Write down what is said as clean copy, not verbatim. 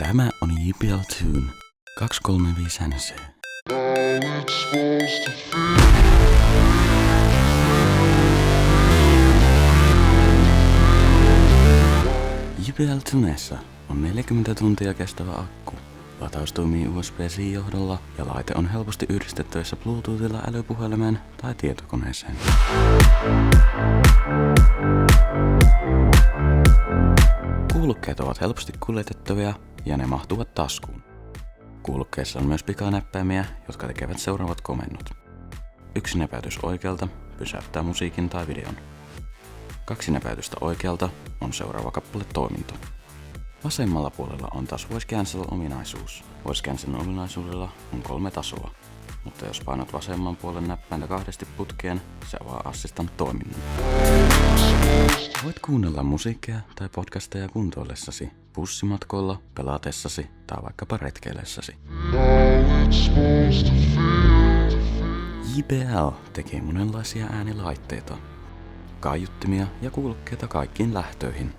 Tämä on JBL Tune 235 NC. JBL Tunessa on 40 tuntia kestävä akku. Lataus toimii USB-C-johdolla ja laite on helposti yhdistettävissä Bluetoothilla älypuhelimeen tai tietokoneeseen. Kuulokkeet ovat helposti kuljetettavia ja ne mahtuvat taskuun. Kuulokkeissa on myös pikanäppäimiä, jotka tekevät seuraavat komennot. 1 näpäytys oikealta pysäyttää musiikin tai videon. 2 näpäytystä oikealta on seuraava kappale toiminto. Vasemmalla puolella on taas Voice Cancel-ominaisuus. Voice Cancel-ominaisuudella on 3 tasoa, mutta jos painat vasemman puolen näppäintä 2 putkeen, se avaa Assistant-toiminnon. Voit kuunnella musiikkia tai podcasteja kuntoillessasi, bussimatkoilla, pelatessasi tai vaikkapa retkeillessäsi. JBL tekee monenlaisia äänilaitteita, kaiuttimia ja kuulokkeita kaikkiin lähtöihin.